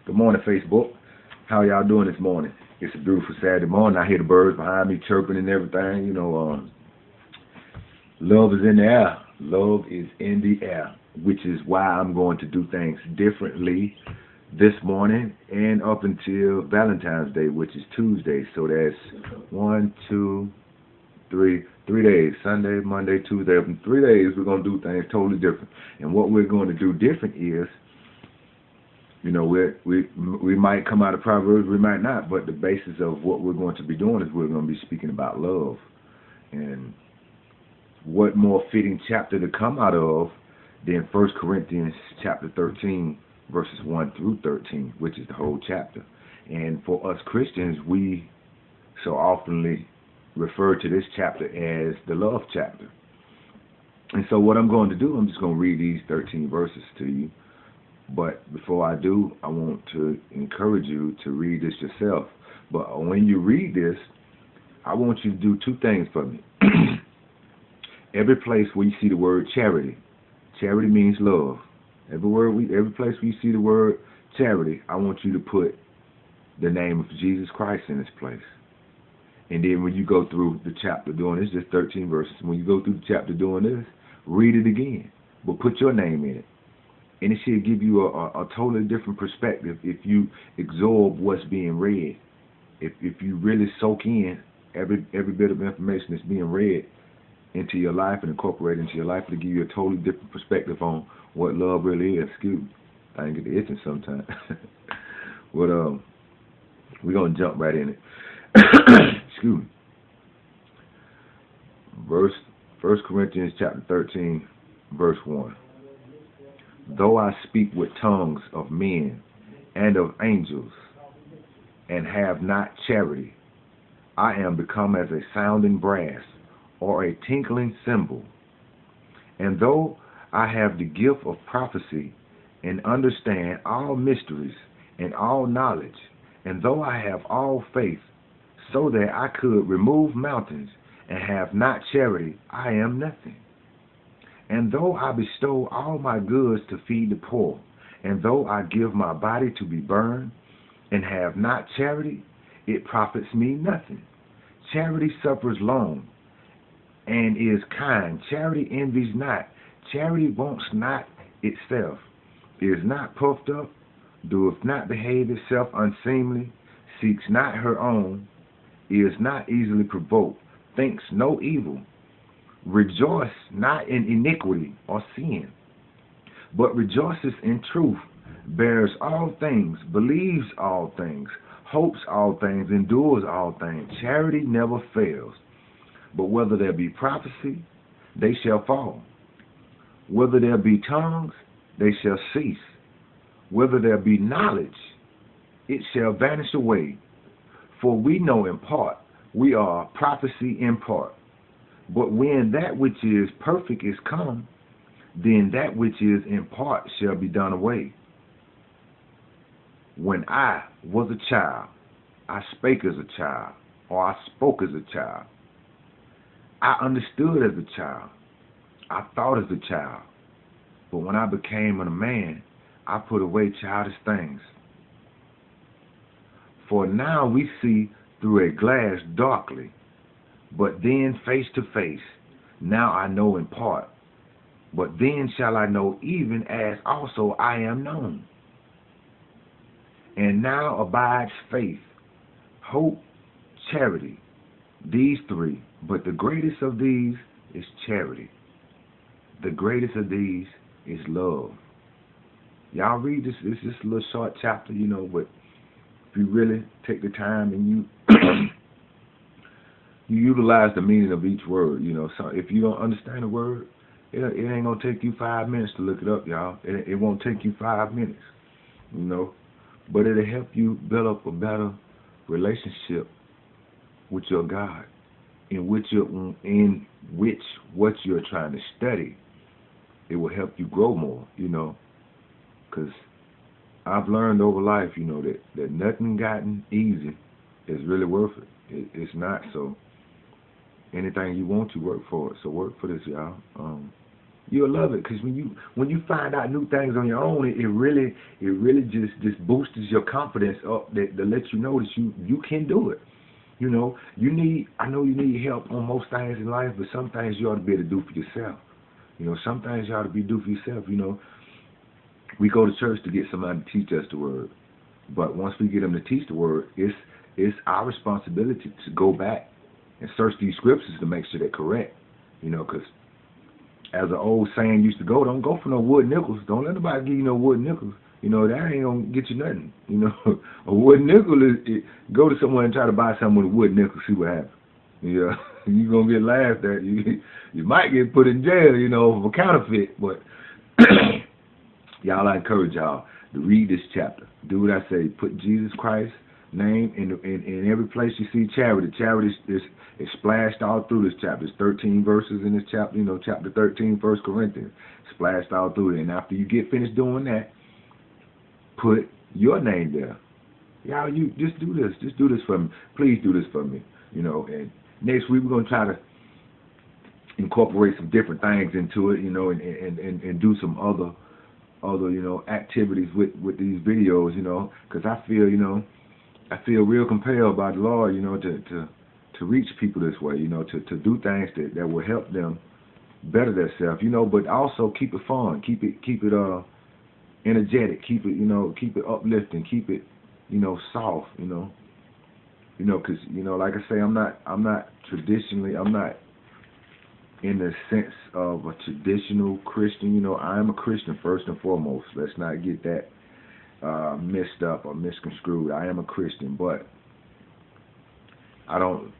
Good morning, Facebook. How y'all doing this morning? It's a beautiful Saturday morning. I hear the birds behind me chirping and everything. Love is in the air. Love is in the air, which is why I'm going to do things differently this morning and up until Valentine's Day, which is Tuesday. So that's 3 days. Sunday, Monday, Tuesday. In 3 days, we're going to do things totally different. And what we're going to do different is, we might come out of Proverbs, we might not, but the basis of what we're going to be doing is we're going to be speaking about love. And what more fitting chapter to come out of than 1 Corinthians chapter 13, verses 1 through 13, which is the whole chapter. And for us Christians, we so oftenly refer to this chapter as the love chapter. And so what I'm going to do, I'm just going to read these 13 verses to you. But before I do, I want to encourage you to read this yourself. But when you read this, I want you to do two things for me. Every place where you see the word charity, charity means love. Every place where you see the word charity, I want you to put the name of Jesus Christ in this place. And then when you go through the chapter doing this, just 13 verses, when you go through the chapter doing this, read it again, but put your name in it. And it should give you a totally different perspective if you absorb what's being read. If you really soak in every bit of information that's being read into your life and incorporate into your life, to give you a totally different perspective on what love really is. Excuse me, I can get the itching sometimes. But we're gonna jump right in it. Excuse me. 1 Corinthians chapter 13, verse 1. Though I speak with tongues of men and of angels, and have not charity, I am become as a sounding brass or a tinkling cymbal. And though I have the gift of prophecy and understand all mysteries and all knowledge, and though I have all faith, so that I could remove mountains, and have not charity, I am nothing. And though I bestow all my goods to feed the poor, and though I give my body to be burned, and have not charity, it profits me nothing. Charity suffers long, and is kind. Charity envies not. Charity wants not itself, is not puffed up, doeth not behave itself unseemly, seeks not her own, is not easily provoked, thinks no evil, rejoice not in iniquity or sin, but rejoices in truth, bears all things, believes all things, hopes all things, endures all things. Charity never fails. But whether there be prophecy, they shall fall. Whether there be tongues, they shall cease. Whether there be knowledge, it shall vanish away. For we know in part, we are prophecy in part. But when that which is perfect is come, then that which is in part shall be done away. When I was a child, I spake as a child, or I spoke as a child. I understood as a child. I thought as a child. But when I became a man, I put away childish things. For now we see through a glass darkly, but then face to face. Now I know in part, but then shall I know even as also I am known. And now abides faith, hope, charity, these three, but the greatest of these is charity. The greatest of these is love. Y'all read this. It's just a little short chapter, but if you really take the time and you you utilize the meaning of each word, so if you don't understand a word, it ain't gonna take you 5 minutes to look it up, y'all. It won't take you 5 minutes, but it'll help you build up a better relationship with your God, in which what you're trying to study, it will help you grow more, because I've learned over life, that nothing gotten easy is really worth it. It's not. So anything you want to work for it. So work for this, y'all. You'll love it, because when you find out new things on your own, it really just boosts your confidence up, that lets you know that you can do it. You know, I know you need help on most things in life, but some things you ought to be able to do for yourself. You know, some things you ought to be do for yourself. You know, we go to church to get somebody to teach us the word, but once we get them to teach the word, it's our responsibility to go back and search these scriptures to make sure they're correct. You know, because as an old saying used to go, don't go for no wood nickels. Don't let nobody give you no wood nickels. You know, that ain't gonna get you nothing. You know, a wood nickel go to someone and try to buy something with a wood nickel, see what happens. Yeah, you gonna get laughed at. You might get put in jail, you know, for counterfeit. But y'all, I encourage y'all to read this chapter. Do what I say. Put Jesus Christ's name in every place you see charity. Charity is splashed all through this chapter. There's 13 verses in this chapter. You know, chapter 13, 1 Corinthians, splashed all through it. And after you get finished doing that, put your name there. Y'all, you just do this. Just do this for me. Please do this for me. You know, and next week we're gonna try to incorporate some different things into it. You know, and do some other you know, activities with these videos. You know, because I feel real compelled by the Lord. You know, to reach people this way. You know, to do things that will help them better themselves. You know, but also keep it fun. Keep it energetic, keep it uplifting, keep it, you know, soft, you know, because, you know, like I say, I'm not in the sense of a traditional Christian. You know, I am a Christian first and foremost. Let's not get that messed up or misconstrued. I am a Christian, but I don't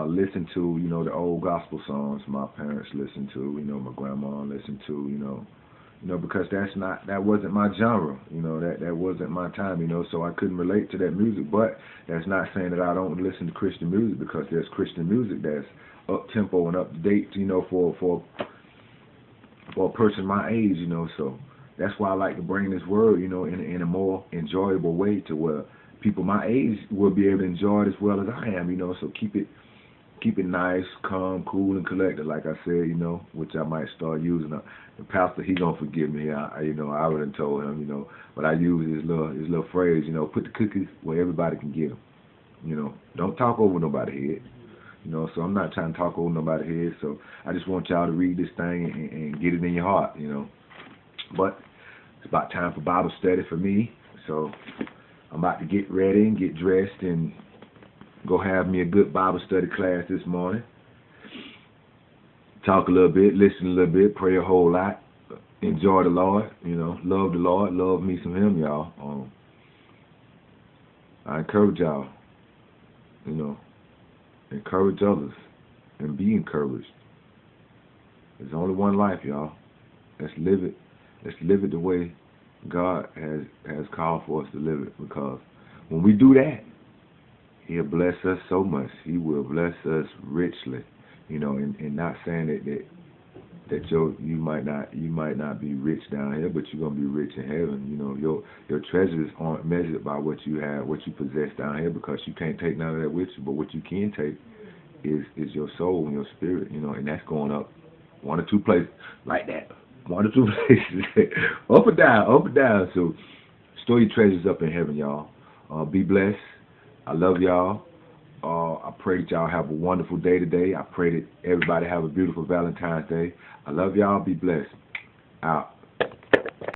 listen to, you know, the old gospel songs my parents listened to, you know, my grandma listened to, you know, because that wasn't my genre, you know, that wasn't my time, you know, so I couldn't relate to that music. But that's not saying that I don't listen to Christian music, because there's Christian music that's up tempo and up to date, you know, for a person my age, you know. So that's why I like to bring this word, you know, in a more enjoyable way, to where people my age will be able to enjoy it as well as I am, you know. So keep it nice, calm, cool, and collected, like I said, you know, which I might start using. The pastor, he gonna forgive me. You know, I already told him, you know, but I use his little phrase, you know, put the cookies where everybody can get them. You know, don't talk over nobody's head. You know, so I'm not trying to talk over nobody's head. So I just want y'all to read this thing and get it in your heart, you know. But it's about time for Bible study for me. So I'm about to get ready and get dressed and go have me a good Bible study class this morning. Talk a little bit, listen a little bit, pray a whole lot, enjoy the Lord, you know, love the Lord, love me some Him, y'all. I encourage y'all, you know, encourage others and be encouraged. There's only one life, y'all. Let's live it. Let's live it the way God has called for us to live it, because when we do that, He'll bless us so much. He will bless us richly, you know. And not saying that you might not be rich down here, but you're gonna be rich in heaven. You know, your treasures aren't measured by what you have, what you possess down here, because you can't take none of that with you. But what you can take is your soul and your spirit, you know, and that's going up one or two places like that. One or two places, up or down, up or down. So store your treasures up in heaven, y'all. Be blessed. I love y'all. I pray that y'all have a wonderful day today. I pray that everybody have a beautiful Valentine's Day. I love y'all. Be blessed. Out.